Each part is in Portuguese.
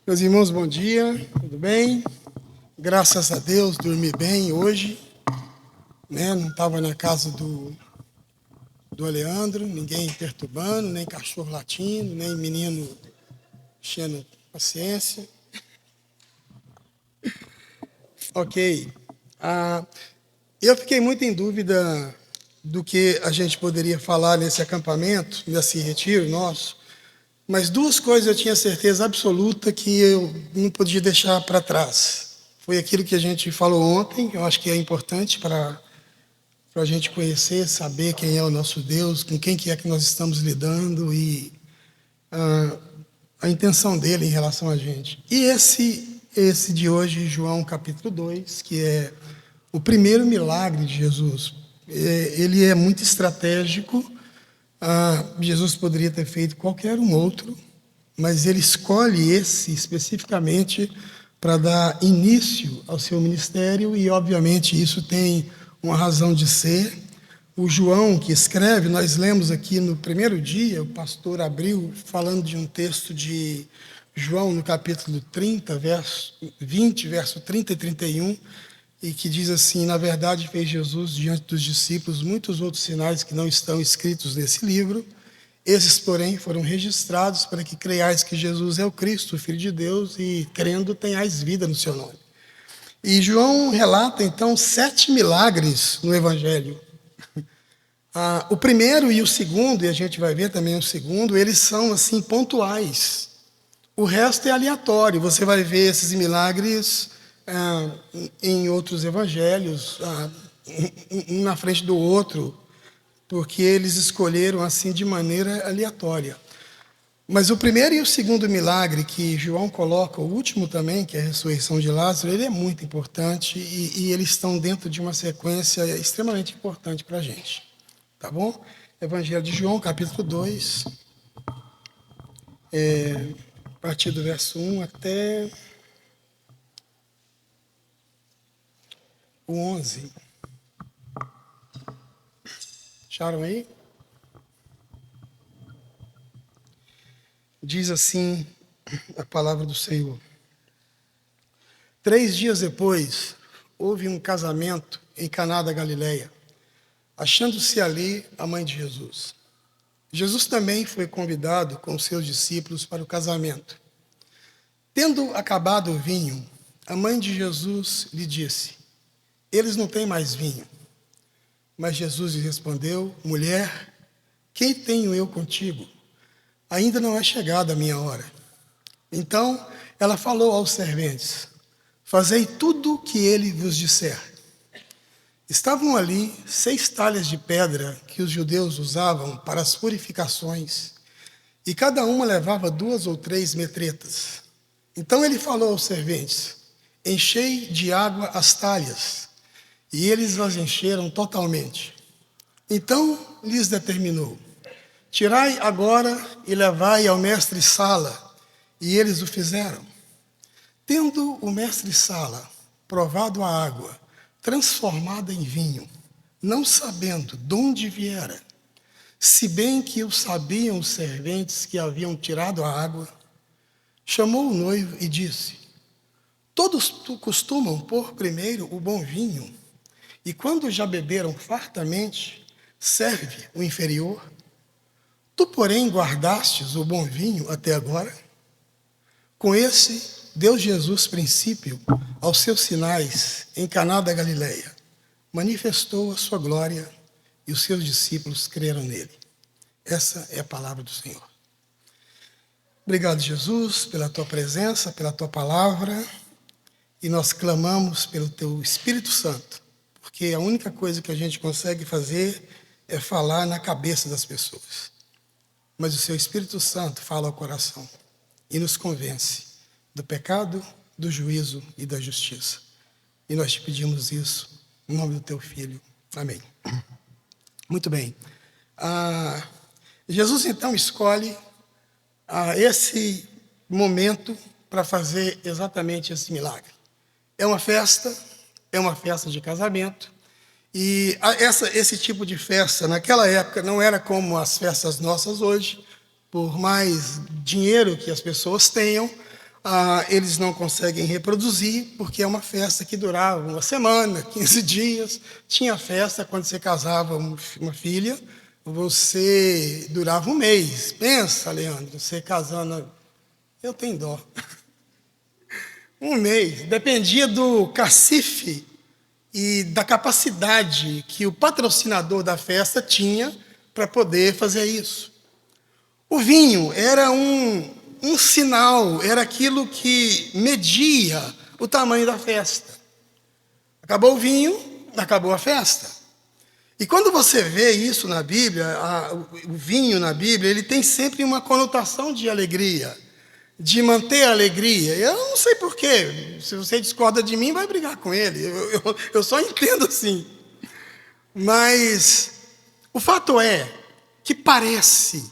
Meus irmãos, bom dia, tudo bem? Graças a Deus, dormi bem hoje, né? Não estava na casa do Aleandro, ninguém perturbando, nem cachorro latindo, nem menino enchendo paciência. Ok. Eu fiquei muito em dúvida do que a gente poderia falar nesse acampamento, nesse retiro nosso, mas duas coisas eu tinha certeza absoluta que eu não podia deixar para trás. Foi aquilo que a gente falou ontem, eu acho que é importante para a gente conhecer, saber quem é o nosso Deus, com quem que é que nós estamos lidando e a intenção dele em relação a gente. E esse de hoje, João capítulo 2, que é o primeiro milagre de Jesus. Ele é muito estratégico. Jesus poderia ter feito qualquer um outro, mas ele escolhe esse especificamente para dar início ao seu ministério e, obviamente, isso tem uma razão de ser. O João, que escreve, nós lemos aqui no primeiro dia, o pastor abriu falando de um texto de João, no capítulo 30, verso 20, verso 30 e 31, e que diz assim: na verdade fez Jesus diante dos discípulos muitos outros sinais que não estão escritos nesse livro. Esses, porém, foram registrados para que creiais que Jesus é o Cristo, o Filho de Deus, e crendo tenhais vida no seu nome. E João relata, então, 7 milagres no Evangelho. O primeiro e o segundo, e a gente vai ver também o segundo, eles são, assim, pontuais. O resto é aleatório. Você vai ver esses milagres em outros evangelhos, um na frente do outro, porque eles escolheram assim de maneira aleatória. Mas o primeiro e o segundo milagre que João coloca, o último também, que é a ressurreição de Lázaro, ele é muito importante e eles estão dentro de uma sequência extremamente importante para a gente. Tá bom? Evangelho de João, capítulo 2, a partir do verso 1 até o 11. Acharam aí? Diz assim a palavra do Senhor. 3 dias depois, houve um casamento em Caná da Galileia, achando-se ali a mãe de Jesus. Jesus também foi convidado com seus discípulos para o casamento. Tendo acabado o vinho, a mãe de Jesus lhe disse: eles não têm mais vinho. Mas Jesus lhe respondeu: mulher, quem tenho eu contigo? Ainda não é chegada a minha hora. Então ela falou aos serventes: fazei tudo o que ele vos disser. Estavam ali 6 talhas de pedra que os judeus usavam para as purificações, e cada uma levava 2 ou 3 metretas. Então ele falou aos serventes: enchei de água as talhas, e eles as encheram totalmente. Então lhes determinou: tirai agora e levai ao mestre-sala. E eles o fizeram. Tendo o mestre-sala provado a água, transformada em vinho, não sabendo de onde viera, se bem que o sabiam os serventes que haviam tirado a água, chamou o noivo e disse: todos costumam pôr primeiro o bom vinho, e quando já beberam fartamente, serve o inferior. Tu, porém, guardastes o bom vinho até agora? Com esse, deu Jesus princípio aos seus sinais em Caná da Galileia. Manifestou a sua glória e os seus discípulos creram nele. Essa é a palavra do Senhor. Obrigado, Jesus, pela tua presença, pela tua palavra. E nós clamamos pelo teu Espírito Santo, porque a única coisa que a gente consegue fazer é falar na cabeça das pessoas. Mas o seu Espírito Santo fala ao coração e nos convence do pecado, do juízo e da justiça. E nós te pedimos isso em nome do teu Filho. Amém. Muito bem. Jesus então escolhe esse momento para fazer exatamente esse milagre. É uma festa de casamento. E esse tipo de festa, naquela época, não era como as festas nossas hoje. Por mais dinheiro que as pessoas tenham, Eles não conseguem reproduzir, porque é uma festa que durava uma semana, 15 dias. Tinha festa quando você casava uma filha, você durava um mês. Pensa, Leandro, você casando... Eu tenho dó. Um mês. Dependia do cacife e da capacidade que o patrocinador da festa tinha para poder fazer isso. O vinho era um sinal, era aquilo que media o tamanho da festa. Acabou o vinho, acabou a festa. E quando você vê isso na Bíblia, o vinho na Bíblia, ele tem sempre uma conotação de alegria, de manter a alegria. Eu não sei porquê, se você discorda de mim, vai brigar com ele. Eu só entendo assim. Mas o fato é que parece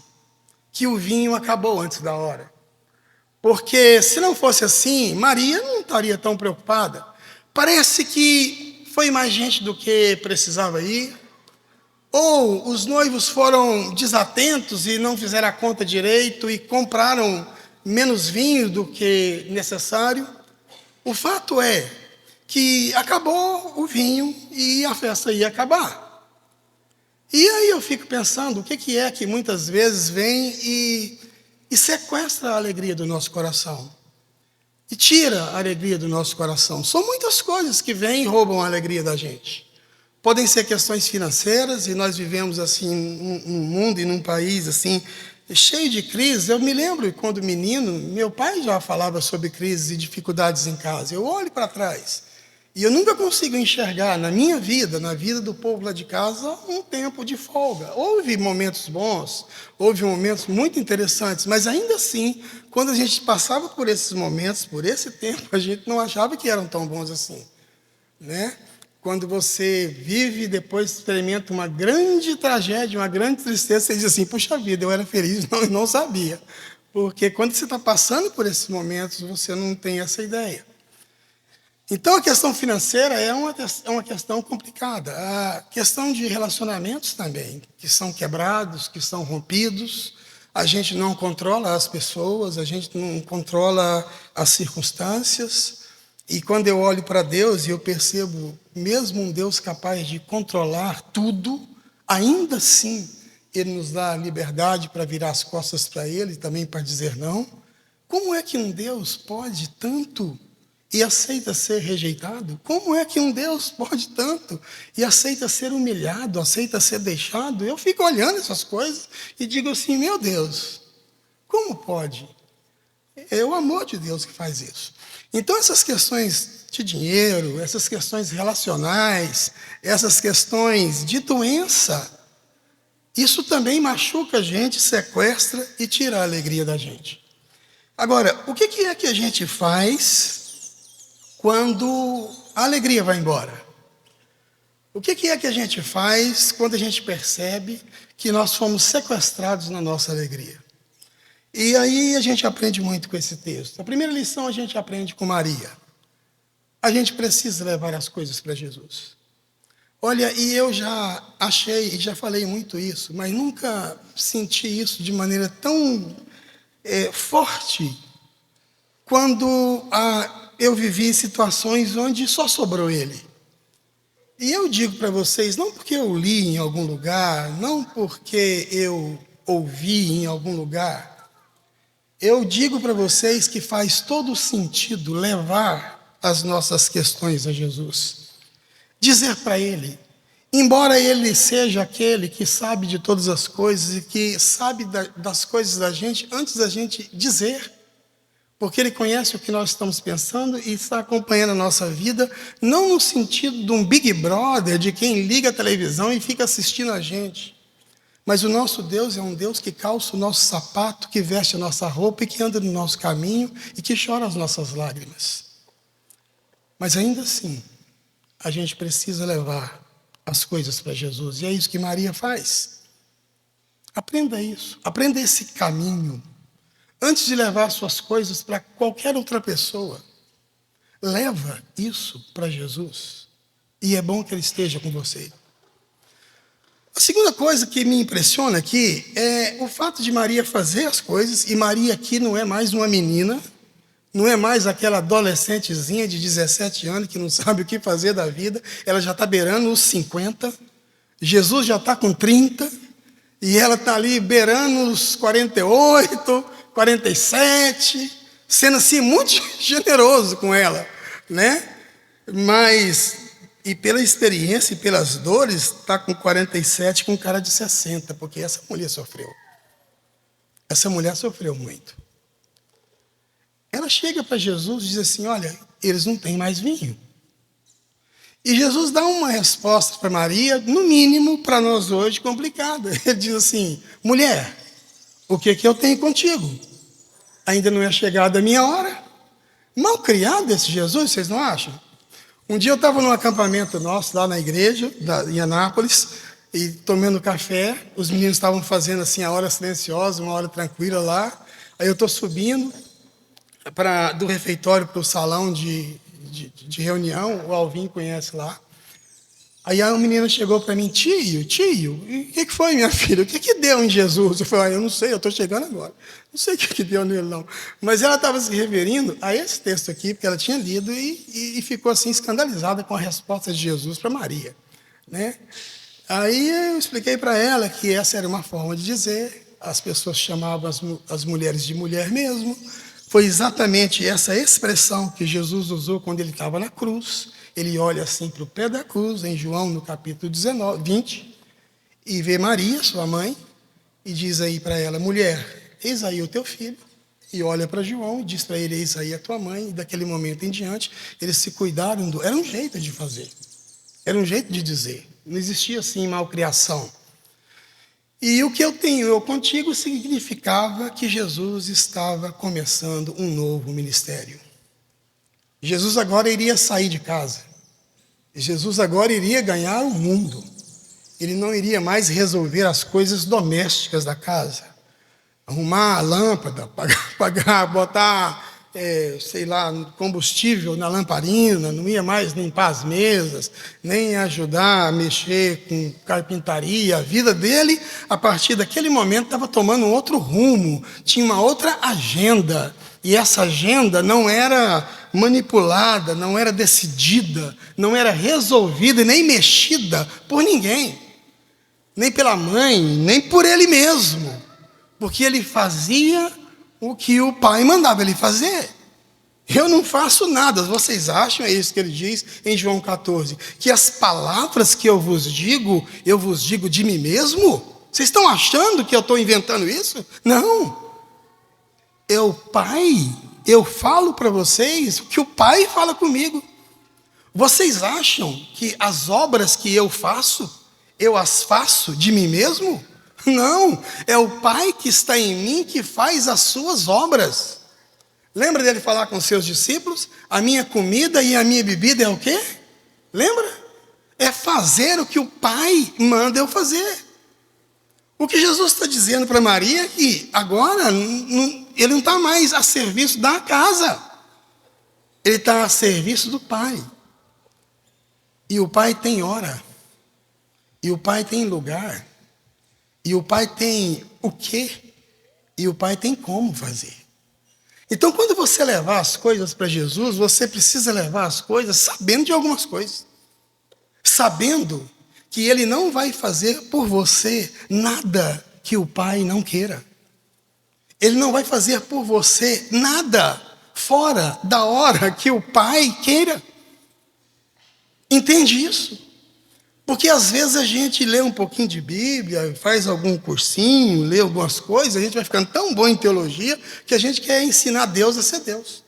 que o vinho acabou antes da hora. Porque se não fosse assim, Maria não estaria tão preocupada. Parece que foi mais gente do que precisava ir. Ou os noivos foram desatentos e não fizeram a conta direito e compraram menos vinho do que necessário. O fato é que acabou o vinho e a festa ia acabar. E aí eu fico pensando, o que é que muitas vezes vem e sequestra a alegria do nosso coração? E tira a alegria do nosso coração. São muitas coisas que vêm e roubam a alegria da gente. Podem ser questões financeiras, e nós vivemos assim num mundo e num país assim cheio de crises. Eu me lembro quando menino, meu pai já falava sobre crises e dificuldades em casa. Eu olho para trás e eu nunca consigo enxergar na minha vida, na vida do povo lá de casa, um tempo de folga. Houve momentos bons, houve momentos muito interessantes, mas ainda assim, quando a gente passava por esses momentos, por esse tempo, a gente não achava que eram tão bons assim, né? Quando você vive e depois experimenta uma grande tragédia, uma grande tristeza, você diz assim, puxa vida, eu era feliz, não sabia. Porque quando você está passando por esses momentos, você não tem essa ideia. Então, a questão financeira é uma questão complicada. A questão de relacionamentos também, que são quebrados, que são rompidos. A gente não controla as pessoas, a gente não controla as circunstâncias. E quando eu olho para Deus e eu percebo, mesmo um Deus capaz de controlar tudo, ainda assim Ele nos dá a liberdade para virar as costas para Ele e também para dizer não. Como é que um Deus pode tanto e aceita ser rejeitado? Como é que um Deus pode tanto e aceita ser humilhado, aceita ser deixado? Eu fico olhando essas coisas e digo assim, meu Deus, como pode? É o amor de Deus que faz isso. Então, essas questões de dinheiro, essas questões relacionais, essas questões de doença, isso também machuca a gente, sequestra e tira a alegria da gente. Agora, o que é que a gente faz quando a alegria vai embora? O que é que a gente faz quando a gente percebe que nós fomos sequestrados na nossa alegria? E aí a gente aprende muito com esse texto. A primeira lição a gente aprende com Maria. A gente precisa levar as coisas para Jesus. Olha, e eu já achei, e já falei muito isso, mas nunca senti isso de maneira tão forte quando eu vivi situações onde só sobrou Ele. E eu digo para vocês, não porque eu li em algum lugar, não porque eu ouvi em algum lugar, eu digo para vocês que faz todo sentido levar as nossas questões a Jesus. Dizer para Ele, embora Ele seja aquele que sabe de todas as coisas e que sabe das coisas da gente antes da gente dizer, porque Ele conhece o que nós estamos pensando e está acompanhando a nossa vida, não no sentido de um Big Brother, de quem liga a televisão e fica assistindo a gente. Mas o nosso Deus é um Deus que calça o nosso sapato, que veste a nossa roupa e que anda no nosso caminho e que chora as nossas lágrimas. Mas ainda assim, a gente precisa levar as coisas para Jesus. E é isso que Maria faz. Aprenda isso, aprenda esse caminho. Antes de levar suas coisas para qualquer outra pessoa, leva isso para Jesus. E é bom que Ele esteja com você. A segunda coisa que me impressiona aqui é o fato de Maria fazer as coisas, e Maria aqui não é mais uma menina, Não é mais aquela adolescentezinha de 17 anos que não sabe o que fazer da vida. Ela já está beirando os 50. Jesus já está com 30. E ela está ali beirando os 48, 47. Sendo assim muito generoso com ela, né? Mas, e pela experiência e pelas dores, está com 47 com cara de 60. Porque essa mulher sofreu. Essa mulher sofreu muito. Ela chega para Jesus e diz assim, olha, eles não têm mais vinho. E Jesus dá uma resposta para Maria, no mínimo, para nós hoje, complicada. Ele diz assim, mulher, o que eu tenho contigo? Ainda não é chegada a minha hora. Mal criado esse Jesus, vocês não acham? Um dia eu estava num acampamento nosso, lá na igreja, em Anápolis, e tomando café, os meninos estavam fazendo assim a hora silenciosa, uma hora tranquila lá. Aí eu estou subindo do refeitório para o salão de reunião, o Alvin conhece lá. Aí a menina chegou para mim, tio, o que foi, minha filha? O que deu em Jesus? Eu falei, eu não sei, eu estou chegando agora. Não sei o que deu nele, não. Mas ela estava se referindo a esse texto aqui, porque ela tinha lido e ficou assim escandalizada com a resposta de Jesus para Maria, né? Aí eu expliquei para ela que essa era uma forma de dizer, as pessoas chamavam as mulheres de mulher mesmo. Foi exatamente essa expressão que Jesus usou quando ele estava na cruz. Ele olha assim para o pé da cruz, em João, no capítulo 20, e vê Maria, sua mãe, e diz aí para ela, mulher, eis aí o teu filho. E olha para João e diz para ele, eis aí a tua mãe. E daquele momento em diante, eles se cuidaram. Era um jeito de fazer, era um jeito de dizer. Não existia assim malcriação. E o que eu tenho eu contigo significava que Jesus estava começando um novo ministério. Jesus agora iria sair de casa. Jesus agora iria ganhar o mundo. Ele não iria mais resolver as coisas domésticas da casa. Arrumar a lâmpada, pagar, botar, sei lá, combustível na lamparina, não ia mais limpar as mesas, nem ajudar a mexer com carpintaria. A vida dele, a partir daquele momento, estava tomando um outro rumo, tinha uma outra agenda. E essa agenda não era manipulada, não era decidida, não era resolvida e nem mexida por ninguém, nem pela mãe, nem por ele mesmo, porque ele fazia o que o pai mandava ele fazer. Eu não faço nada, vocês acham, é isso que ele diz em João 14, que as palavras que eu vos digo de mim mesmo? Vocês estão achando que eu estou inventando isso? Não. Eu falo para vocês o que o Pai fala comigo. Vocês acham que as obras que eu as faço de mim mesmo? Não, é o Pai que está em mim que faz as suas obras. Lembra dele falar com os seus discípulos? A minha comida e a minha bebida é o quê? Lembra? É fazer o que o Pai manda eu fazer. O que Jesus está dizendo para Maria é que agora ele não está mais a serviço da casa. Ele está a serviço do Pai. E o Pai tem hora. E o Pai tem lugar. E o Pai tem o quê? E o Pai tem como fazer. Então, quando você levar as coisas para Jesus, você precisa levar as coisas sabendo de algumas coisas. Sabendo que Ele não vai fazer por você nada que o Pai não queira. Ele não vai fazer por você nada fora da hora que o Pai queira. Entende isso? Porque às vezes a gente lê um pouquinho de Bíblia, faz algum cursinho, lê algumas coisas, a gente vai ficando tão bom em teologia que a gente quer ensinar Deus a ser Deus.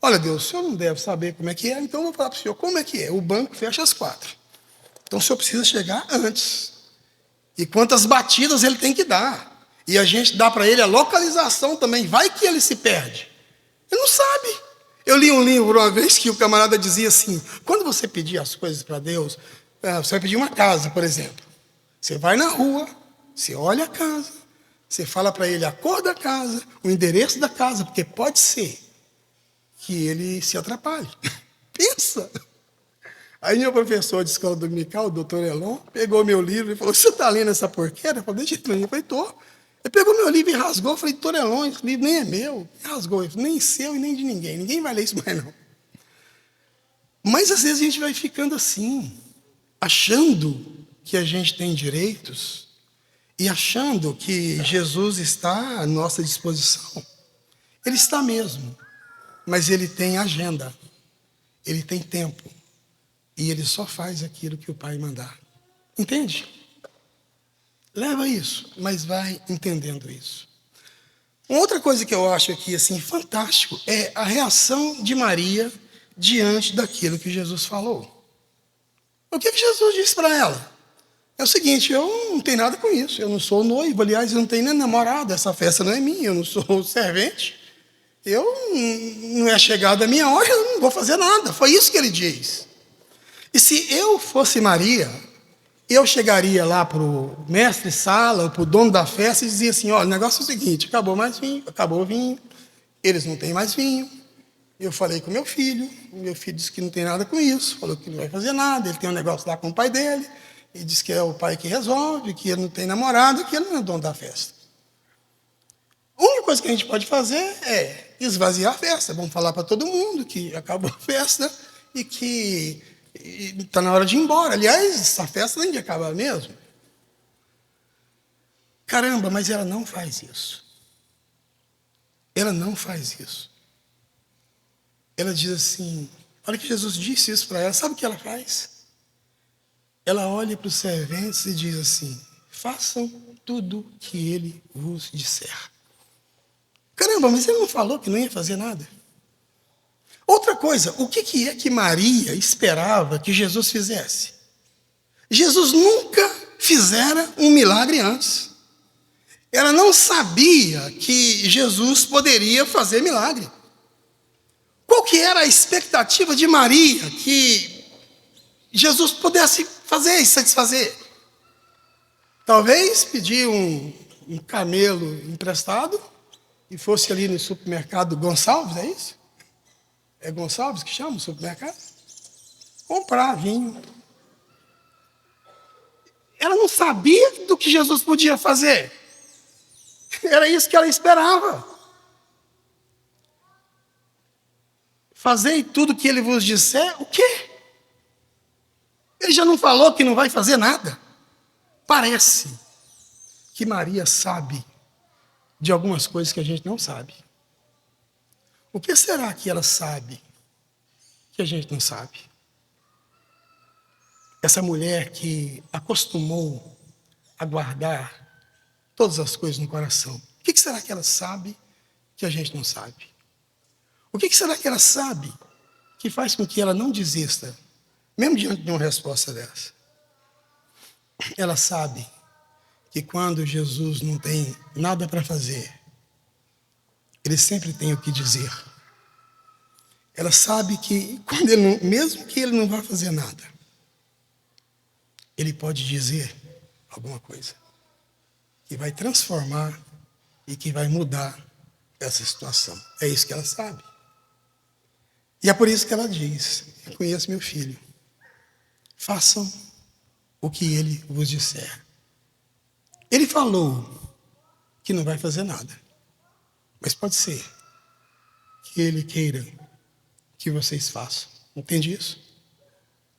Olha, Deus, o senhor não deve saber como é que é, então eu vou falar para o senhor como é que é. O banco fecha às 4. Então o senhor precisa chegar antes. E quantas batidas ele tem que dar. E a gente dá para ele a localização também. Vai que ele se perde. Ele não sabe. Eu li um livro uma vez que o camarada dizia assim, quando você pedir as coisas para Deus, você vai pedir uma casa, por exemplo. Você vai na rua, você olha a casa, você fala para ele a cor da casa, o endereço da casa, porque pode ser que ele se atrapalhe. Pensa! Aí meu professor de escola dominical, o doutor Elon, pegou meu livro e falou, você está lendo essa porqueira? Eu falei, deixa eu ler. Eu falei, estou. Ele pegou meu livro e rasgou. Eu falei, Torelão, esse livro nem é meu. Rasgou. Ele falou, nem seu e nem de ninguém. Ninguém vai ler isso mais, não. Mas às vezes a gente vai ficando assim, achando que a gente tem direitos e achando que Jesus está à nossa disposição. Ele está mesmo, mas ele tem agenda, ele tem tempo e ele só faz aquilo que o Pai mandar. Entende? Leva isso, mas vai entendendo isso. Uma outra coisa que eu acho aqui assim fantástico é a reação de Maria diante daquilo que Jesus falou. O que Jesus disse para ela? É o seguinte, eu não tenho nada com isso, eu não sou noivo, aliás, eu não tenho nem namorado, essa festa não é minha, eu não sou servente, não é chegada a minha hora, eu não vou fazer nada. Foi isso que ele diz. E se eu fosse Maria, eu chegaria lá para o mestre sala, ou para o dono da festa e dizia assim, olha, o negócio é o seguinte, acabou o vinho, eles não têm mais vinho. Eu falei com meu filho disse que não tem nada com isso, falou que não vai fazer nada, ele tem um negócio lá com o pai dele, e disse que é o pai que resolve, que ele não tem namorado, que ele não é dono da festa. A única coisa que a gente pode fazer é esvaziar a festa, vamos falar para todo mundo que acabou a festa e que está na hora de ir embora. Aliás, essa festa nem de acabar mesmo. Caramba, mas ela não faz isso. Ela não faz isso. Ela diz assim, olha que Jesus disse isso para ela, sabe o que ela faz? Ela olha para os serventes e diz assim, façam tudo que ele vos disser. Caramba, mas ele não falou que não ia fazer nada? Outra coisa, o que é que Maria esperava que Jesus fizesse? Jesus nunca fizera um milagre antes. Ela não sabia que Jesus poderia fazer milagre. Qual que era a expectativa de Maria que Jesus pudesse fazer e satisfazer? Talvez pedir um camelo emprestado e fosse ali no supermercado Gonçalves, é isso? É Gonçalves que chama o supermercado? Comprar vinho. Ela não sabia do que Jesus podia fazer. Era isso que ela esperava. Fazei tudo que ele vos disser, o quê? Ele já não falou que não vai fazer nada? Parece que Maria sabe de algumas coisas que a gente não sabe. O que será que ela sabe que a gente não sabe? Essa mulher que acostumou a guardar todas as coisas no coração. O que será que ela sabe que a gente não sabe? O que será que ela sabe que faz com que ela não desista, mesmo diante de uma resposta dessa? Ela sabe que quando Jesus não tem nada para fazer, ele sempre tem o que dizer. Ela sabe que, quando ele não, mesmo que ele não vá fazer nada, ele pode dizer alguma coisa que vai transformar e que vai mudar essa situação. É isso que ela sabe. E é por isso que ela diz, eu conheço meu filho, façam o que ele vos disser. Ele falou que não vai fazer nada, mas pode ser que ele queira que vocês façam. Entende isso?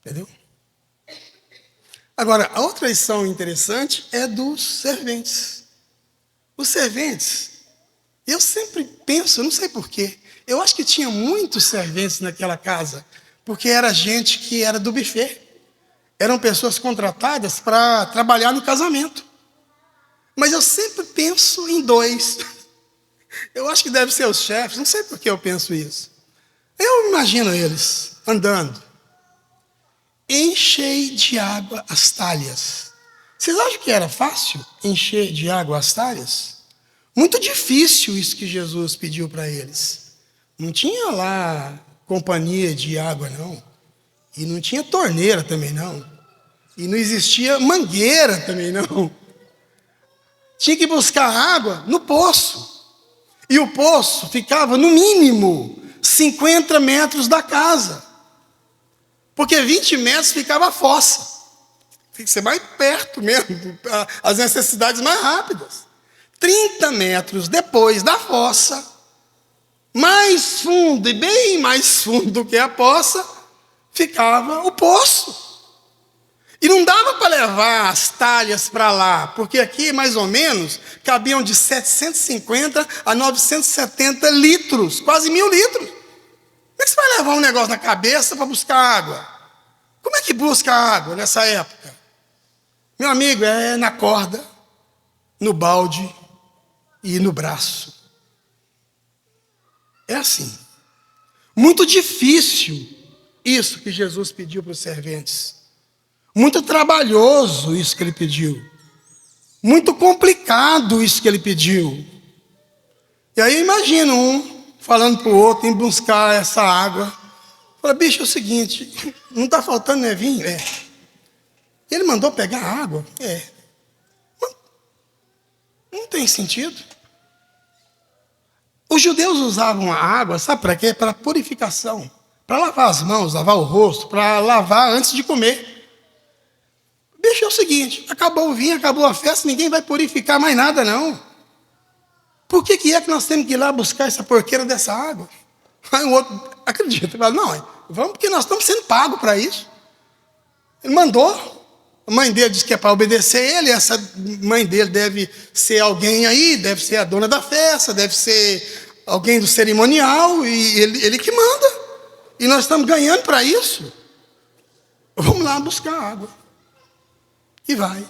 Entendeu? Agora, a outra lição interessante é dos serventes. Os serventes, eu sempre penso, não sei porquê, eu acho que tinha muitos serventes naquela casa, porque era gente que era do buffet. Eram pessoas contratadas para trabalhar no casamento. Mas eu sempre penso em dois. Eu acho que deve ser os chefes, não sei por que eu penso isso. Eu imagino eles andando. Enchei de água as talhas. Vocês acham que era fácil encher de água as talhas? Muito difícil isso que Jesus pediu para eles. Não tinha lá companhia de água, não. E não tinha torneira também, não. E não existia mangueira também, não. Tinha que buscar água no poço. E o poço ficava, no mínimo, 50 metros da casa. Porque 20 metros ficava a fossa. Tem que ser mais perto mesmo, as necessidades mais rápidas. 30 metros depois da fossa, mais fundo e bem mais fundo do que a poça, ficava o poço. E não dava para levar as talhas para lá, porque aqui, mais ou menos, cabiam de 750 a 970 litros, quase 1.000 litros. Como é que você vai levar um negócio na cabeça para buscar água? Como é que busca água nessa época? Meu amigo, é na corda, no balde e no braço. É assim. Muito difícil isso que Jesus pediu para os serventes. Muito trabalhoso isso que ele pediu. Muito complicado isso que ele pediu. E aí imagina um falando para o outro em buscar essa água. Fala, bicho, é o seguinte, não está faltando nevinho? É. Ele mandou pegar água? É. Não tem sentido. Os judeus usavam a água, sabe para quê? Para purificação. Para lavar as mãos, lavar o rosto, para lavar antes de comer. Bicho, é o seguinte, acabou o vinho, acabou a festa, ninguém vai purificar mais nada, não. Por que é que nós temos que ir lá buscar essa porqueira dessa água? Aí o outro acredita, fala, não, vamos porque nós estamos sendo pagos para isso. Ele mandou, a mãe dele disse que é para obedecer ele, essa mãe dele deve ser alguém aí, deve ser a dona da festa, deve ser alguém do cerimonial, e ele que manda. E nós estamos ganhando para isso. Vamos lá buscar água. E vai.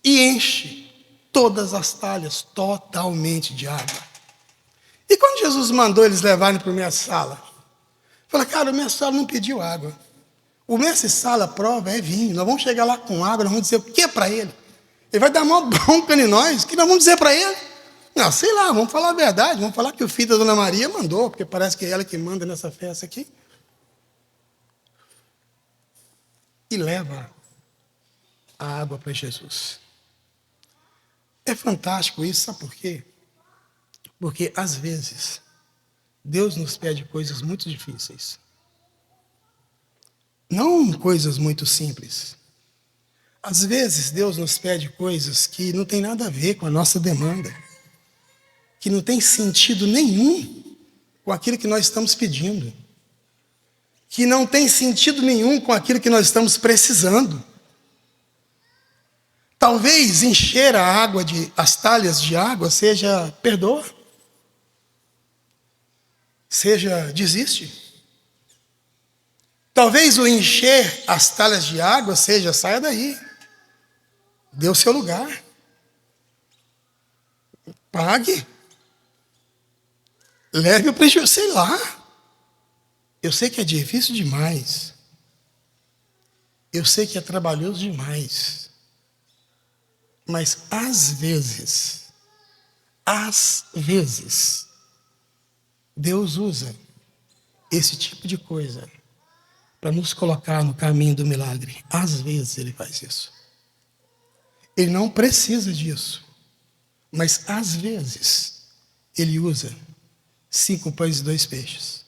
E enche todas as talhas totalmente de água. E quando Jesus mandou eles levarem para o mestre-sala, fala, cara, o mestre-sala não pediu água. O mestre-sala, a prova é vinho. Nós vamos chegar lá com água, nós vamos dizer o que para ele? Ele vai dar uma bronca em nós, o que nós vamos dizer para ele? Não, sei lá, vamos falar a verdade, vamos falar que o filho da Dona Maria mandou, porque parece que é ela que manda nessa festa aqui. E leva a água para Jesus. É fantástico isso, sabe por quê? Porque, às vezes, Deus nos pede coisas muito difíceis. Não coisas muito simples. Às vezes, Deus nos pede coisas que não tem nada a ver com a nossa demanda, que não tem sentido nenhum com aquilo que nós estamos pedindo, que não tem sentido nenhum com aquilo que nós estamos precisando. Talvez encher a água, as talhas de água, seja perdoa, seja desiste. Talvez o encher as talhas de água seja saia daí, dê o seu lugar, pague, leve o prejuízo, sei lá. Eu sei que é difícil demais, eu sei que é trabalhoso demais. Mas, às vezes, Deus usa esse tipo de coisa para nos colocar no caminho do milagre. Às vezes Ele faz isso. Ele não precisa disso. Mas, às vezes, Ele usa 5 pães e 2 peixes.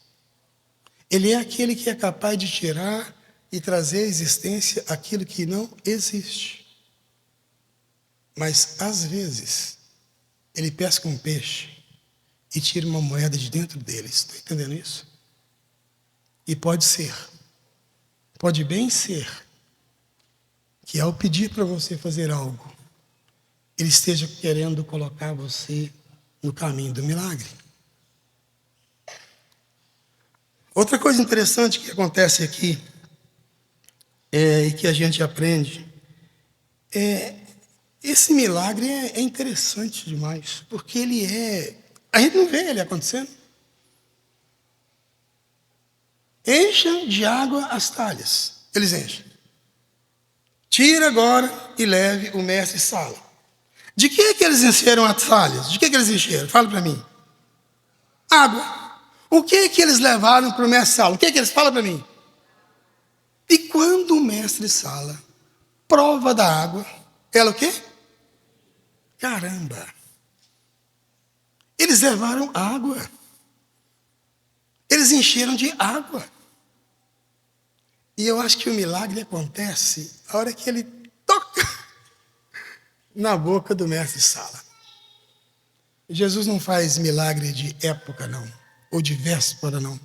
Ele é aquele que é capaz de tirar e trazer à existência aquilo que não existe. Mas, às vezes, ele pesca um peixe e tira uma moeda de dentro dele. Está entendendo isso? E pode bem ser, que ao pedir para você fazer algo, ele esteja querendo colocar você no caminho do milagre. Outra coisa interessante que acontece aqui, e que a gente aprende, esse milagre é interessante demais, porque a gente não vê ele acontecendo. Encha de água as talhas. Eles enchem. Tira agora e leve o mestre-sala. De que é que eles encheram as talhas? De que é que eles encheram? Fala para mim. Água. O que é que eles levaram para o mestre-sala? O que é que eles falam para mim? E quando o mestre-sala prova da água, ela o quê? Caramba! Eles levaram água. Eles encheram de água. E eu acho que o milagre acontece a hora que ele toca na boca do mestre-sala. Jesus não faz milagre de época, não, ou de véspera, não.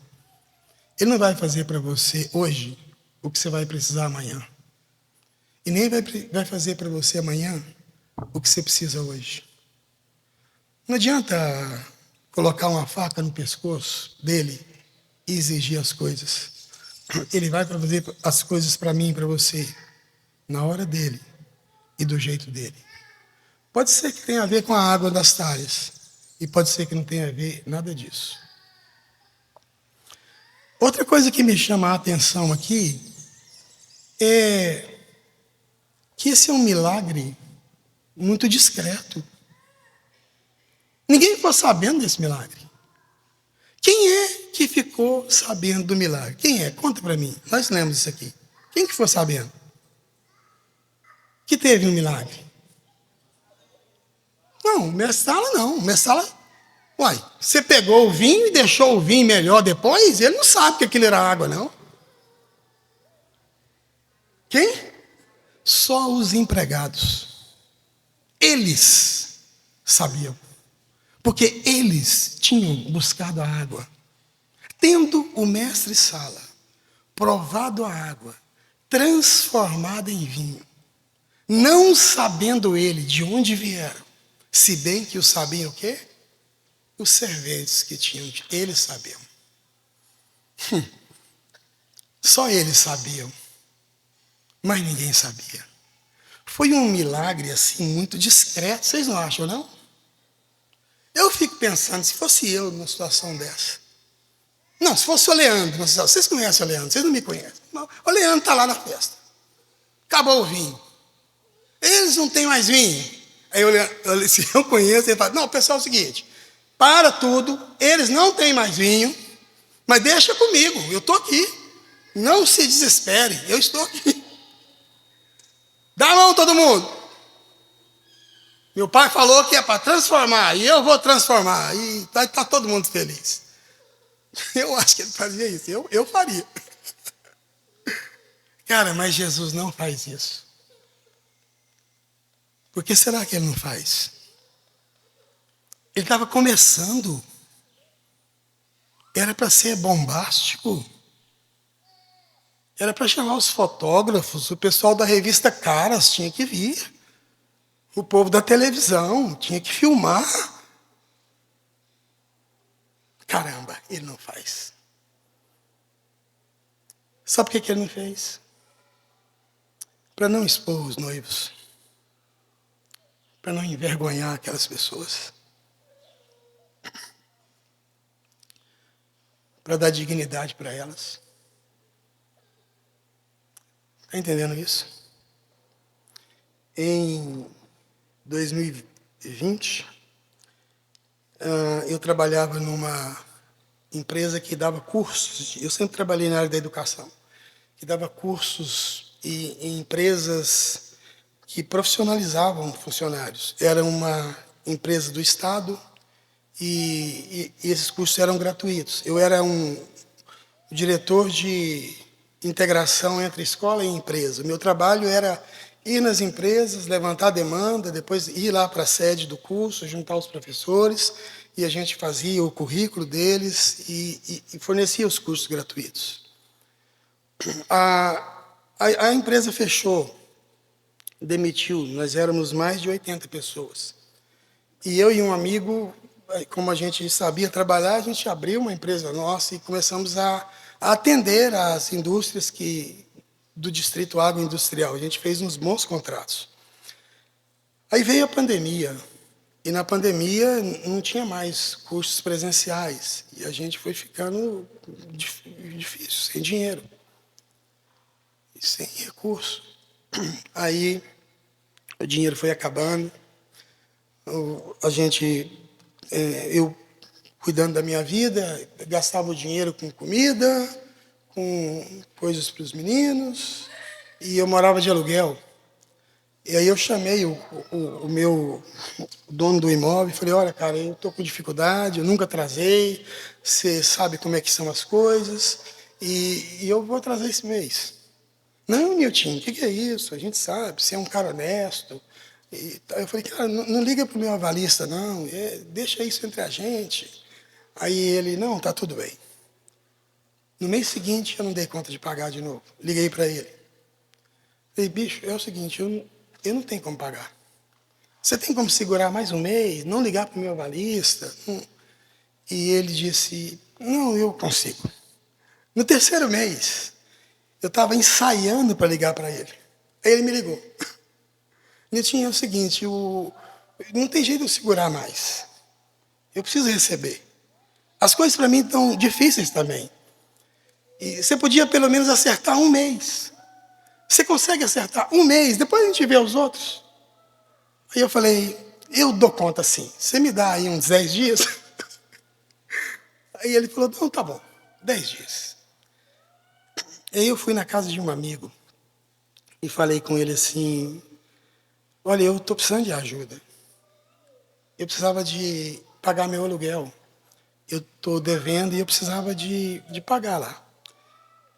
Ele não vai fazer para você hoje o que você vai precisar amanhã. E nem vai fazer para você amanhã o que você precisa hoje. Não adianta colocar uma faca no pescoço dele e exigir as coisas. Ele vai fazer as coisas para mim e para você, na hora dele e do jeito dele. Pode ser que tenha a ver com a água das talhas, e pode ser que não tenha a ver nada disso. Outra coisa que me chama a atenção aqui é que esse é um milagre muito discreto. Ninguém ficou sabendo desse milagre. Quem é que ficou sabendo do milagre? Quem é? Conta para mim. Nós lemos isso aqui. Quem que ficou sabendo? Que teve um milagre? Não, Messala não. Messala, uai, você pegou o vinho e deixou o vinho melhor depois? Ele não sabe que aquilo era água, não. Quem? Só os empregados. Eles sabiam. Porque eles tinham buscado a água. Tendo o mestre Sala provado a água, transformada em vinho, não sabendo ele de onde vieram, se bem que o sabiam o quê? Os serventes que tinham, eles sabiam. Só eles sabiam, mas ninguém sabia. Foi um milagre assim muito discreto, vocês não acham, não? Eu fico pensando, se fosse eu numa situação dessa. Não, se fosse o Leandro, vocês conhecem o Leandro, vocês não me conhecem. O Leandro está lá na festa. Acabou o vinho. Eles não têm mais vinho. Aí se eu conheço, ele fala, não, pessoal, é o seguinte, para tudo, eles não têm mais vinho, mas deixa comigo, eu estou aqui. Não se desespere, eu estou aqui. Dá a mão todo mundo. Meu pai falou que é para transformar, e eu vou transformar, e está todo mundo feliz. Eu acho que ele fazia isso, eu faria. Cara, mas Jesus não faz isso. Por que será que ele não faz? Ele estava começando. Era para ser bombástico. Era para chamar os fotógrafos, o pessoal da revista Caras tinha que vir. O povo da televisão tinha que filmar. Caramba, ele não faz. Sabe por que ele não fez? Para não expor os noivos. Para não envergonhar aquelas pessoas. Para dar dignidade para elas. Está entendendo isso? Em 2020, eu trabalhava numa empresa que dava cursos. Eu sempre trabalhei na área da educação. Que dava cursos em empresas que profissionalizavam funcionários. Era uma empresa do Estado e esses cursos eram gratuitos. Eu era um diretor de integração entre escola e empresa. O meu trabalho era ir nas empresas, levantar a demanda, depois ir lá para a sede do curso, juntar os professores, e a gente fazia o currículo deles e fornecia os cursos gratuitos. A empresa fechou, demitiu, nós éramos mais de 80 pessoas. E eu e um amigo, como a gente sabia trabalhar, a gente abriu uma empresa nossa e começamos a atender as indústrias do Distrito Agroindustrial. A gente fez uns bons contratos. Aí veio a pandemia, e na pandemia não tinha mais cursos presenciais, e a gente foi ficando difícil, sem dinheiro, e sem recurso. Aí o dinheiro foi acabando, eu cuidando da minha vida, gastava o dinheiro com comida, com coisas para os meninos, e eu morava de aluguel. E aí eu chamei o meu dono do imóvel e falei, olha, cara, eu estou com dificuldade, eu nunca atrasei, você sabe como é que são as coisas, e eu vou atrasar esse mês. Não, Nilton, o que é isso? A gente sabe, você é um cara honesto, E eu falei, cara, não liga para o meu avalista, não, deixa isso entre a gente. Aí ele, não, tá tudo bem. No mês seguinte, eu não dei conta de pagar de novo. Liguei para ele. Falei, bicho, é o seguinte, eu não tenho como pagar. Você tem como segurar mais um mês, não ligar para o meu avalista? E ele disse, não, eu consigo. No terceiro mês, eu estava ensaiando para ligar para ele. Aí ele me ligou. Niltinho, é o seguinte, não tem jeito de eu segurar mais. Eu preciso receber. As coisas para mim estão difíceis também. E você podia pelo menos acertar um mês. Você consegue acertar um mês, depois a gente vê os outros. Aí eu falei, eu dou conta sim. Você me dá aí uns 10 dias? Aí ele falou, não, tá bom, 10 dias. Aí eu fui na casa de um amigo e falei com ele assim, olha, eu estou precisando de ajuda. Eu precisava de pagar meu aluguel. Eu estou devendo e eu precisava de pagar lá.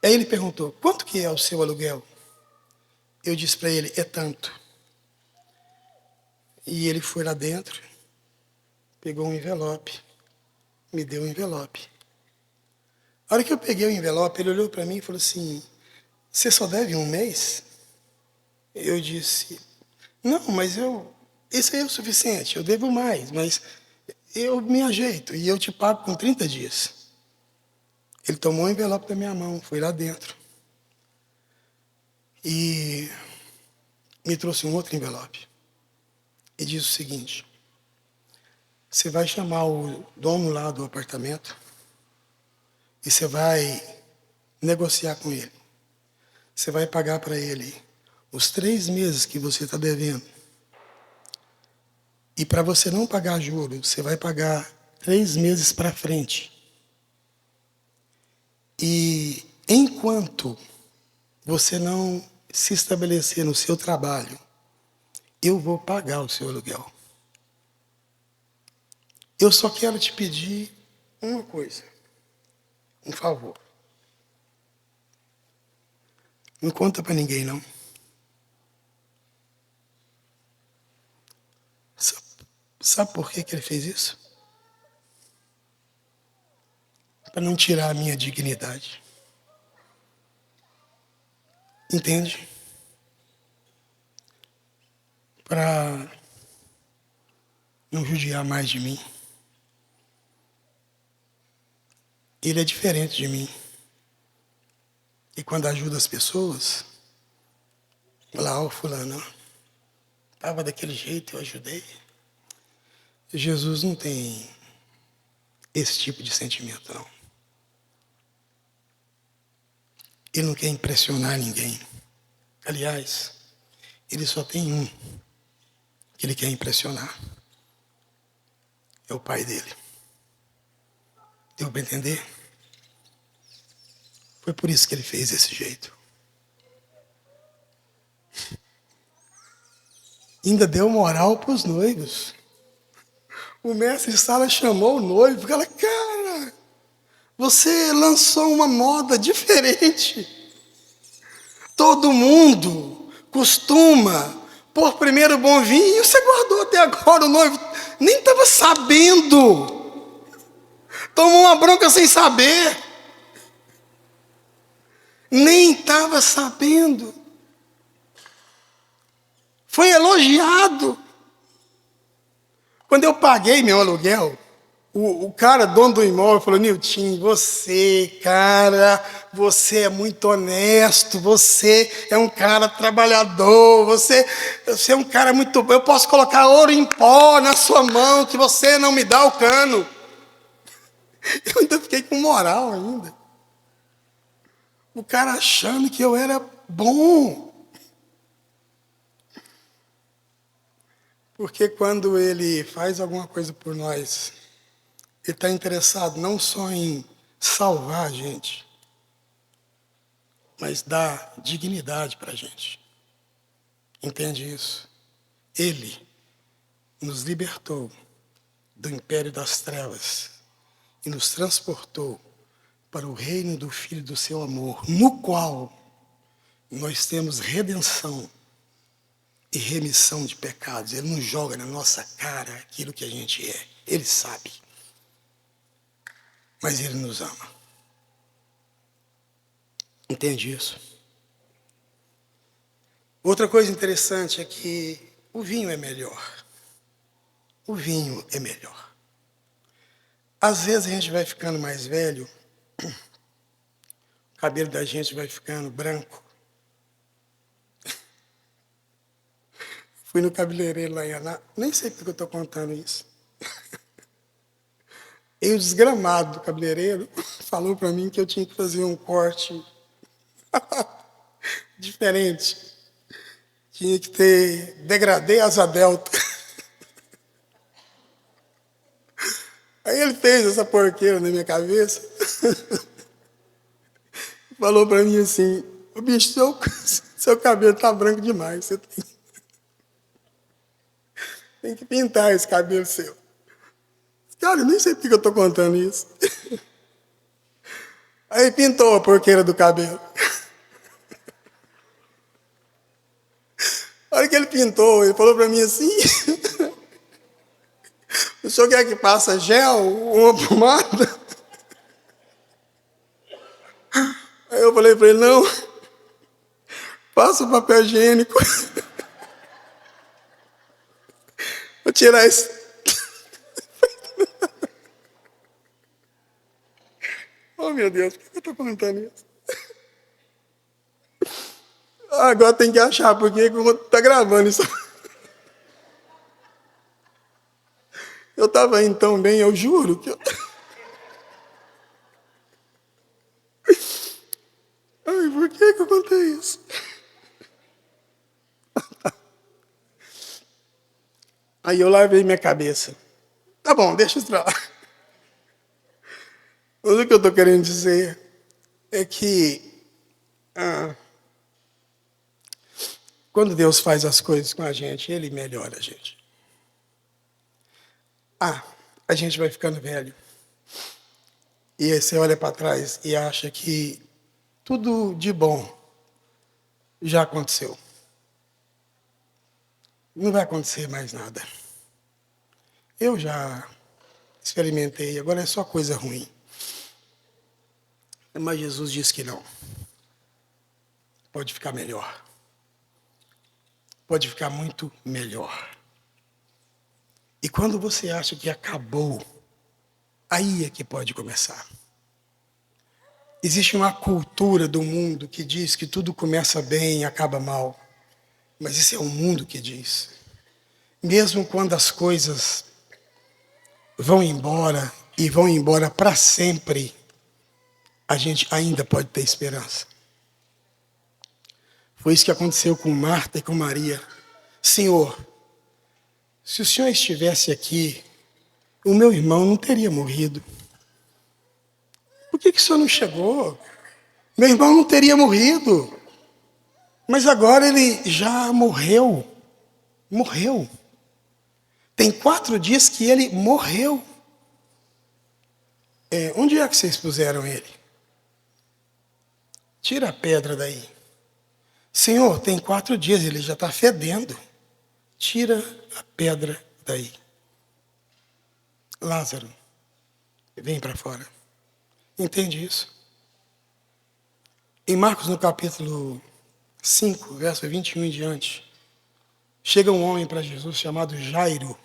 Aí ele perguntou, quanto que é o seu aluguel? Eu disse para ele, é tanto. E ele foi lá dentro, pegou um envelope, me deu um envelope. A hora que eu peguei o envelope, ele olhou para mim e falou assim, você só deve um mês? Eu disse, não, mas esse aí é o suficiente, eu devo mais, mas eu me ajeito e eu te pago com 30 dias. Ele tomou o envelope da minha mão, foi lá dentro e me trouxe um outro envelope. E disse o seguinte, você vai chamar o dono lá do apartamento e você vai negociar com ele. Você vai pagar para ele os 3 meses que você está devendo. E para você não pagar juros, você vai pagar 3 meses para frente. E enquanto você não se estabelecer no seu trabalho, eu vou pagar o seu aluguel. Eu só quero te pedir uma coisa, um favor. Não conta para ninguém, não. Sabe por que ele fez isso? Para não tirar a minha dignidade. Entende? Para não judiar mais de mim. Ele é diferente de mim. E quando ajuda as pessoas, lá, ó, fulano, estava daquele jeito, eu ajudei. Jesus não tem esse tipo de sentimento, não. Ele não quer impressionar ninguém. Aliás, ele só tem um que ele quer impressionar. É o pai dele. Deu para entender? Foi por isso que ele fez desse jeito. Ainda deu moral para os noivos. O mestre de sala chamou o noivo e falou, cara, você lançou uma moda diferente. Todo mundo costuma pôr primeiro o bom vinho e você guardou até agora. O noivo nem estava sabendo. Tomou uma bronca sem saber. Nem estava sabendo. Foi elogiado. Quando eu paguei meu aluguel, o cara, dono do imóvel, falou, Niltinho, cara, você é muito honesto, você é um cara trabalhador, você é um cara muito bom, eu posso colocar ouro em pó na sua mão, que você não me dá o cano. Eu ainda fiquei com moral ainda. O cara achando que eu era bom. Porque quando ele faz alguma coisa por nós, ele está interessado não só em salvar a gente, mas dar dignidade para a gente. Entende isso? Ele nos libertou do império das trevas e nos transportou para o reino do Filho do seu amor, no qual nós temos redenção, e remissão de pecados. Ele não joga na nossa cara aquilo que a gente é. Ele sabe. Mas Ele nos ama. Entende isso? Outra coisa interessante é que o vinho é melhor. O vinho é melhor. Às vezes a gente vai ficando mais velho, o cabelo da gente vai ficando branco. Fui no cabeleireiro lá em Aná, nem sei porque eu estou contando isso. E o desgramado do cabeleireiro falou para mim que eu tinha que fazer um corte diferente. Tinha que ter degradê asa delta. Aí ele fez essa porqueira na minha cabeça. Falou para mim assim, o bicho, seu cabelo tá branco demais, você tem que pintar esse cabelo seu. Cara, eu nem sei porque eu estou contando isso. Aí pintou a porqueira do cabelo. A hora que ele pintou, ele falou para mim assim, o senhor quer que passa gel, uma pomada? Aí eu falei para ele, não, passa o papel higiênico. Vou tirar esse... Oh, meu Deus, por que eu estou contando isso? Agora tem que achar, porque está gravando isso. Eu estava indo tão bem, eu juro que eu... Ai, por que eu contei isso? Aí eu lavei minha cabeça. Tá bom, deixa isso pra lá. Mas o que eu estou querendo dizer é que quando Deus faz as coisas com a gente, Ele melhora a gente. A gente vai ficando velho. E aí você olha para trás e acha que tudo de bom já aconteceu. Não vai acontecer mais nada. Eu já experimentei, agora é só coisa ruim. Mas Jesus disse que não. Pode ficar melhor. Pode ficar muito melhor. E quando você acha que acabou, aí é que pode começar. Existe uma cultura do mundo que diz que tudo começa bem e acaba mal. Mas esse é o mundo que diz. Mesmo quando as coisas vão embora e vão embora para sempre, a gente ainda pode ter esperança. Foi isso que aconteceu com Marta e com Maria. Senhor, se o Senhor estivesse aqui, o meu irmão não teria morrido. Por que o Senhor não chegou? Meu irmão não teria morrido. Mas agora ele já morreu. Morreu. Tem 4 dias que ele morreu. Onde é que vocês puseram ele? Tira a pedra daí. Senhor, tem 4 dias, ele já está fedendo. Tira a pedra daí. Lázaro, vem para fora. Entende isso? Em Marcos, no capítulo 5, verso 21 em diante, chega um homem para Jesus chamado Jairo,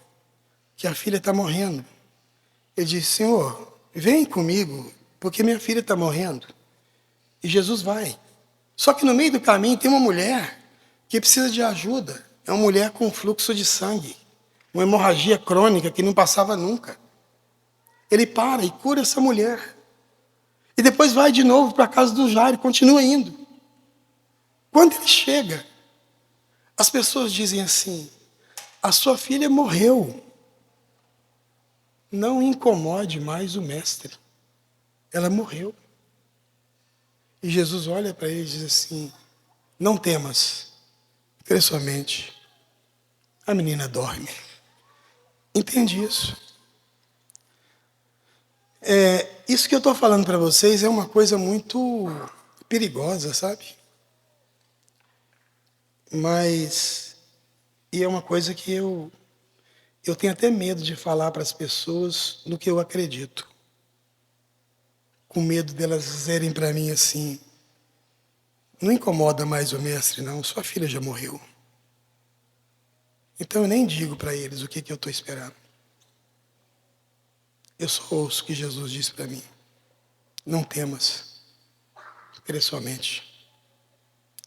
que a filha está morrendo. Ele diz, Senhor, vem comigo, porque minha filha está morrendo. E Jesus vai. Só que no meio do caminho tem uma mulher que precisa de ajuda. É uma mulher com fluxo de sangue, uma hemorragia crônica que não passava nunca. Ele para e cura essa mulher. E depois vai de novo para a casa do Jairo, continua indo. Quando ele chega, as pessoas dizem assim, a sua filha morreu. Não incomode mais o mestre. Ela morreu. E Jesus olha para ele e diz assim, não temas, crê somente. A menina dorme. Entende isso? Isso que eu estou falando para vocês é uma coisa muito perigosa, sabe? Mas E é uma coisa que eu tenho até medo de falar para as pessoas no que eu acredito. Com medo delas dizerem para mim assim, não incomoda mais o mestre, não, sua filha já morreu. Então eu nem digo para eles o que eu estou esperando. Eu só ouço o que Jesus disse para mim. Não temas, crê somente.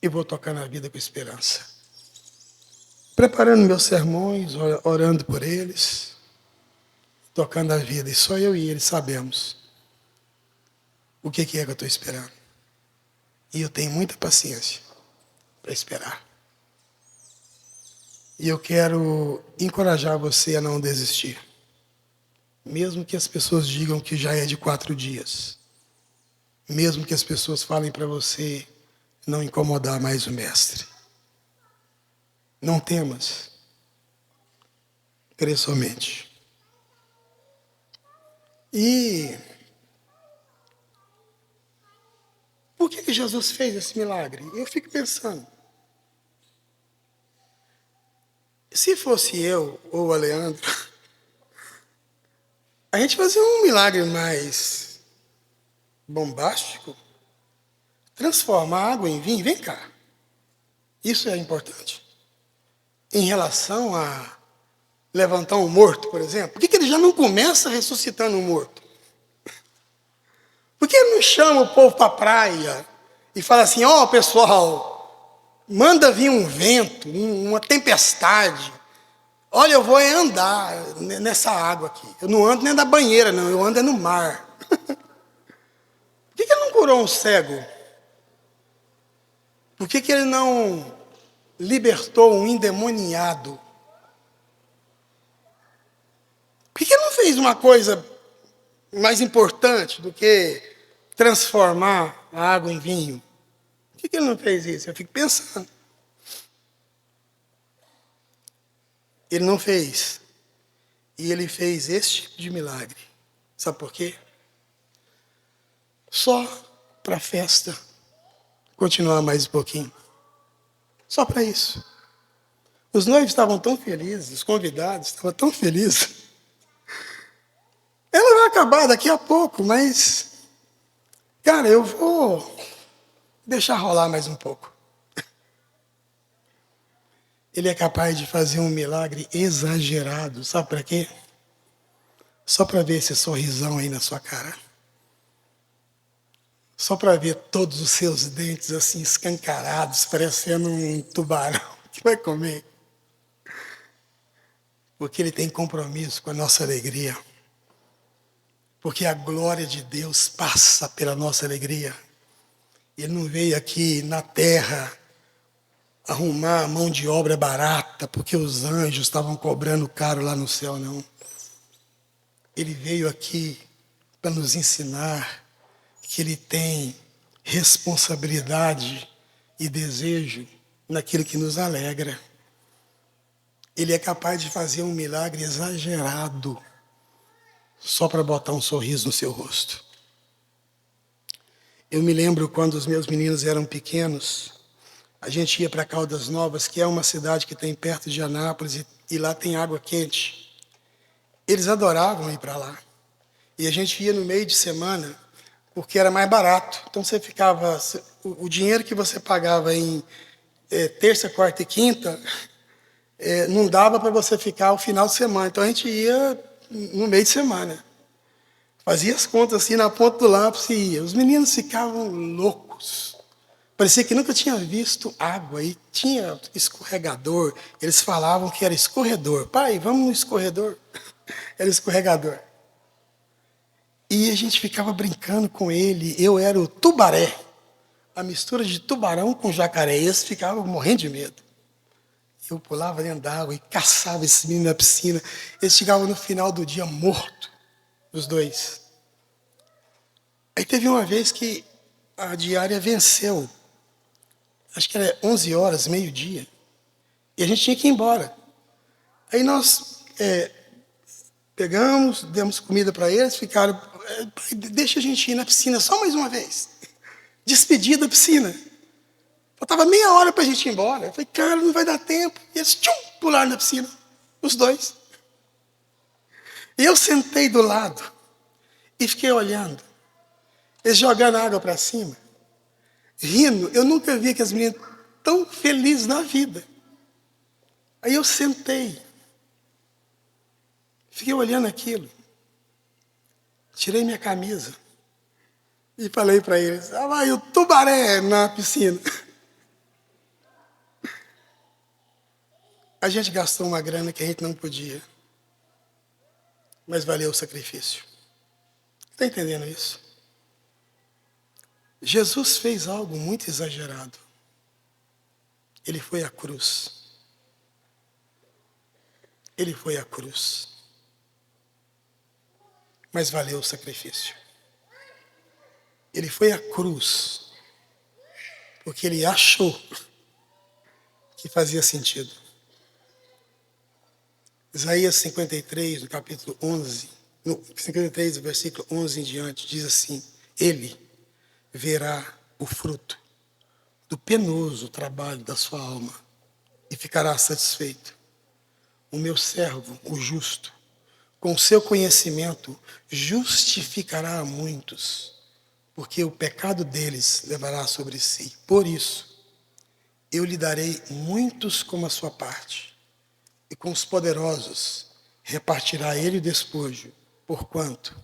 E vou tocar na vida com esperança. Preparando meus sermões, orando por eles, tocando a vida. E só eu e eles sabemos o que é que eu estou esperando. E eu tenho muita paciência para esperar. E eu quero encorajar você a não desistir. Mesmo que as pessoas digam que já é de 4 dias. Mesmo que as pessoas falem para você não incomodar mais o mestre. Não temas. Crê somente. E por que Jesus fez esse milagre? Eu fico pensando. Se fosse eu ou o Leandro, a gente fazia um milagre mais bombástico. Transformar água em vinho. Vem cá. Isso é importante. Em relação a levantar um morto, por exemplo. Por que ele já não começa ressuscitando um morto? Por que ele não chama o povo para a praia e fala assim, ó pessoal, manda vir um vento, uma tempestade. Olha, eu vou andar nessa água aqui. Eu não ando nem da banheira, não. Eu ando no mar. Por que ele não curou um cego? Por que ele não libertou um endemoniado? Por que ele não fez uma coisa mais importante do que transformar a água em vinho? Por que ele não fez isso? Eu fico pensando. Ele não fez. E ele fez esse tipo de milagre. Sabe por quê? Só para a festa continuar mais um pouquinho. Só para isso. Os noivos estavam tão felizes, os convidados estavam tão felizes. Ela vai acabar daqui a pouco, mas, cara, eu vou deixar rolar mais um pouco. Ele é capaz de fazer um milagre exagerado, sabe para quê? Só para ver esse sorrisão aí na sua cara. Só para ver todos os seus dentes assim escancarados, parecendo um tubarão que vai comer. Porque ele tem compromisso com a nossa alegria. Porque a glória de Deus passa pela nossa alegria. Ele não veio aqui na terra arrumar a mão de obra barata, porque os anjos estavam cobrando caro lá no céu, não. Ele veio aqui para nos ensinar que ele tem responsabilidade e desejo naquilo que nos alegra. Ele é capaz de fazer um milagre exagerado só para botar um sorriso no seu rosto. Eu me lembro quando os meus meninos eram pequenos, a gente ia para Caldas Novas, que é uma cidade que tem perto de Anápolis, e lá tem água quente. Eles adoravam ir para lá. E a gente ia no meio de semana, porque era mais barato. Então você ficava, o dinheiro que você pagava em terça, quarta e quinta, não dava para você ficar o final de semana. Então a gente ia no meio de semana. Fazia as contas assim na ponta do lápis e ia. Os meninos ficavam loucos. Parecia que nunca tinha visto água. E tinha escorregador. Eles falavam que era escorredor. Pai, vamos no escorredor. Era escorregador. E a gente ficava brincando com ele. Eu era o tubaré. A mistura de tubarão com jacaré. E eles ficavam morrendo de medo. Eu pulava dentro da água e caçava esse menino na piscina. Eles chegavam no final do dia morto, os dois. Aí teve uma vez que a diária venceu. Acho que era 11 horas, meio-dia. E a gente tinha que ir embora. Aí nós pegamos, demos comida para eles, ficaram, deixa a gente ir na piscina só mais uma vez. Despedida da piscina. Faltava meia hora para a gente ir embora. Eu falei, cara, não vai dar tempo. E eles, tchum, pularam na piscina, os dois. E eu sentei do lado e fiquei olhando, eles jogando água para cima, rindo. Eu nunca vi aquelas meninas tão felizes na vida. Aí eu sentei, fiquei olhando aquilo, tirei minha camisa e falei para eles: ah, vai o tubaré na piscina. A gente gastou uma grana que a gente não podia, mas valeu o sacrifício. Está entendendo isso? Jesus fez algo muito exagerado. Ele foi à cruz. Ele foi à cruz. Mas valeu o sacrifício. Ele foi à cruz porque ele achou que fazia sentido. Isaías 53, no capítulo 11, no 53, versículo 11 em diante, diz assim: ele verá o fruto do penoso trabalho da sua alma e ficará satisfeito. O meu servo, o justo, com o seu conhecimento, justificará a muitos, porque o pecado deles levará sobre si. Por isso, eu lhe darei muitos como a sua parte, e com os poderosos repartirá ele o despojo, porquanto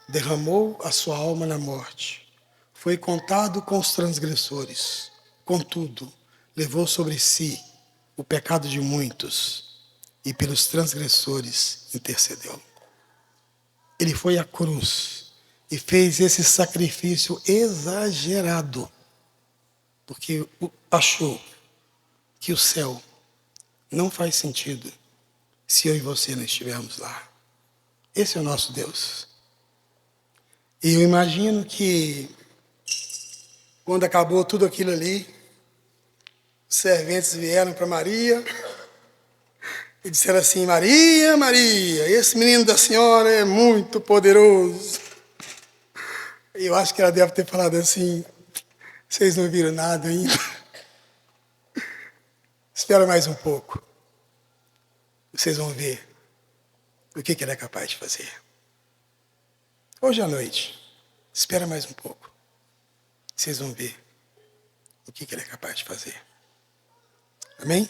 derramou a sua alma na morte. Foi contado com os transgressores, contudo, levou sobre si o pecado de muitos, e pelos transgressores intercedeu. Ele foi à cruz e fez esse sacrifício exagerado, porque achou que o céu não faz sentido se eu e você não estivermos lá. Esse é o nosso Deus. E eu imagino que quando acabou tudo aquilo ali, os serventes vieram para Maria e disseram assim: Maria, Maria, esse menino da senhora é muito poderoso. E eu acho que ela deve ter falado assim: vocês não viram nada ainda. Espera mais um pouco. Vocês vão ver o que ele é capaz de fazer. Hoje à noite, espera mais um pouco. Vocês vão ver o que ele é capaz de fazer. Amém?